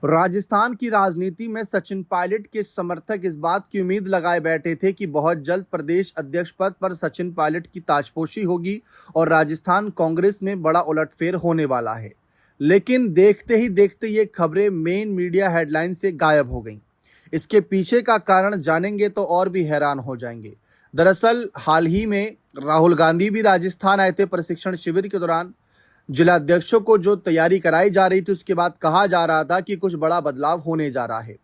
राजस्थान की राजनीति में सचिन पायलट के समर्थक इस बात की उम्मीद लगाए बैठे थे कि बहुत जल्द प्रदेश अध्यक्ष पद पर सचिन पायलट की ताजपोशी होगी और राजस्थान कांग्रेस में बड़ा उलटफेर होने वाला है। लेकिन देखते ही देखते ये खबरें मेन मीडिया हेडलाइन से गायब हो गईं। इसके पीछे का कारण जानेंगे तो और भी हैरान हो जाएंगे। दरअसल हाल ही में राहुल गांधी भी राजस्थान आए थे। प्रशिक्षण शिविर के दौरान जिला अध्यक्षों को जो तैयारी कराई जा रही थी, उसके बाद कहा जा रहा था कि कुछ बड़ा बदलाव होने जा रहा है।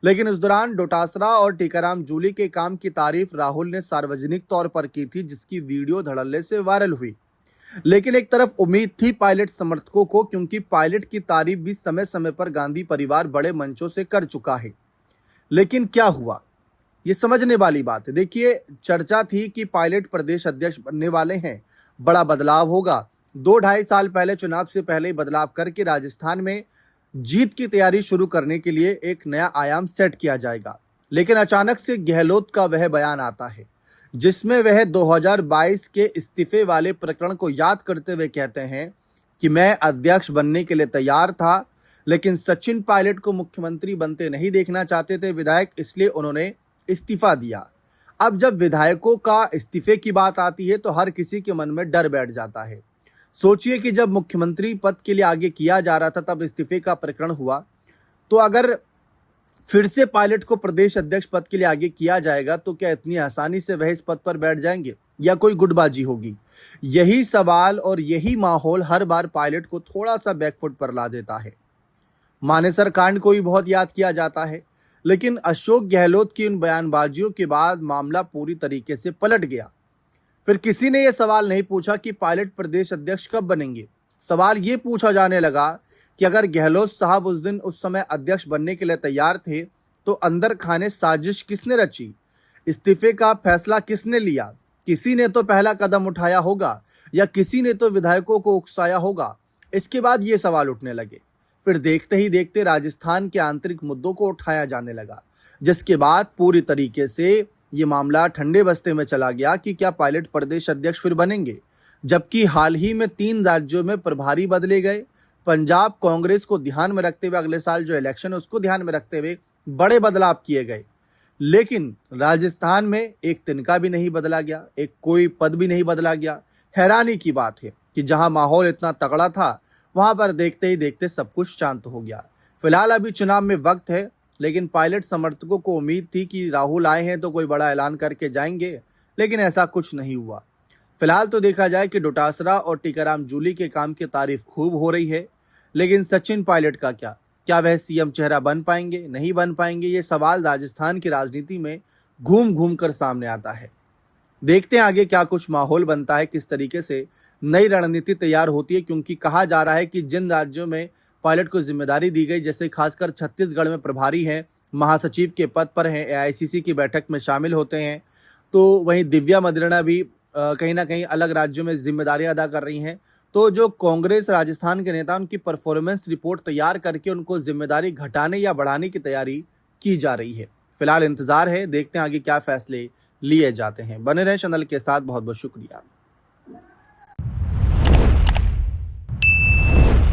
लेकिन इस दौरान डोटासरा और टीकाराम जूली के काम की तारीफ राहुल ने सार्वजनिक तौर पर की थी, जिसकी वीडियो धड़ल्ले से वायरल हुई। लेकिन एक तरफ उम्मीद थी पायलट समर्थकों को, क्योंकि पायलट की तारीफ भी समय समय पर गांधी परिवार बड़े मंचों से कर चुका है। लेकिन क्या हुआ, ये समझने वाली बात है। देखिए, चर्चा थी कि पायलट प्रदेश अध्यक्ष बनने वाले हैं, बड़ा बदलाव होगा। 2-2.5 साल पहले चुनाव से पहले ही बदलाव करके राजस्थान में जीत की तैयारी शुरू करने के लिए एक नया आयाम सेट किया जाएगा। लेकिन अचानक से गहलोत का वह बयान आता है जिसमें वह 2022 के इस्तीफे वाले प्रकरण को याद करते हुए कहते हैं कि मैं अध्यक्ष बनने के लिए तैयार था, लेकिन सचिन पायलट को मुख्यमंत्री बनते नहीं देखना चाहते थे विधायक, इसलिए उन्होंने इस्तीफा दिया। अब जब विधायकों का इस्तीफे की बात आती है तो हर किसी के मन में डर बैठ जाता है। सोचिए कि जब मुख्यमंत्री पद के लिए आगे किया जा रहा था तब इस्तीफे का प्रकरण हुआ, तो अगर फिर से पायलट को प्रदेश अध्यक्ष पद के लिए आगे किया जाएगा तो क्या इतनी आसानी से वह इस पद पर बैठ जाएंगे या कोई गुटबाजी होगी? यही सवाल और यही माहौल हर बार पायलट को थोड़ा सा बैकफुट पर ला देता है। मानेसर कांड को भी बहुत याद किया जाता है, लेकिन अशोक गहलोत की उन बयानबाजियों के बाद मामला पूरी तरीके से पलट गया। फिर किसी ने यह सवाल नहीं पूछा कि पायलट प्रदेश अध्यक्ष कब बनेंगे। सवाल ये पूछा जाने लगा कि अगर गहलोत साहब उस समय अध्यक्ष बनने के लिए तैयार थे तो अंदर खाने साजिश किसने रची? इस्तीफे का फैसला किसने लिया? किसी ने तो पहला कदम उठाया होगा या किसी ने तो विधायकों को उकसाया होगा। इसके बाद ये सवाल उठने लगे। फिर देखते ही देखते राजस्थान के आंतरिक मुद्दों को उठाया जाने लगा, जिसके बाद पूरी तरीके से ये मामला ठंडे बस्ते में चला गया कि क्या पायलट प्रदेश अध्यक्ष फिर बनेंगे। जबकि हाल ही में 3 राज्यों में प्रभारी बदले गए। पंजाब कांग्रेस को ध्यान में रखते हुए अगले साल जो इलेक्शन है उसको ध्यान में रखते हुए बड़े बदलाव किए गए। लेकिन राजस्थान में एक तिनका भी नहीं बदला गया, एक कोई पद भी नहीं बदला गया। हैरानी की बात है कि जहां माहौल इतना तगड़ा था वहां पर देखते ही देखते सब कुछ शांत हो गया। फिलहाल अभी चुनाव में वक्त है, लेकिन पायलट समर्थकों को उम्मीद थी कि राहुल आए हैं तो कोई बड़ा ऐलान करके जाएंगे, लेकिन ऐसा कुछ नहीं हुआ। फिलहाल तो देखा जाए कि डोटासरा और टीकाराम जूली के काम की तारीफ खूब हो रही है, लेकिन सचिन पायलट का क्या वह सीएम चेहरा बन पाएंगे, नहीं बन पाएंगे? ये सवाल राजस्थान की राजनीति में घूम घूम कर सामने आता है। देखते हैं आगे क्या कुछ माहौल बनता है, किस तरीके से नई रणनीति तैयार होती है, क्योंकि कहा जा रहा है कि जिन राज्यों में पायलट को जिम्मेदारी दी गई, जैसे खासकर छत्तीसगढ़ में प्रभारी हैं, महासचिव के पद पर हैं, एआईसीसी की बैठक में शामिल होते हैं, तो वहीं दिव्या मदेरणा भी कहीं ना कहीं अलग राज्यों में जिम्मेदारियां अदा कर रही हैं। तो जो कांग्रेस राजस्थान के नेता, उनकी परफॉर्मेंस रिपोर्ट तैयार करके उनको जिम्मेदारी घटाने या बढ़ाने की तैयारी की जा रही है। फिलहाल इंतजार है, देखते हैं आगे क्या फैसले लिए जाते हैं। बने रहें चैनल के साथ। बहुत बहुत शुक्रिया।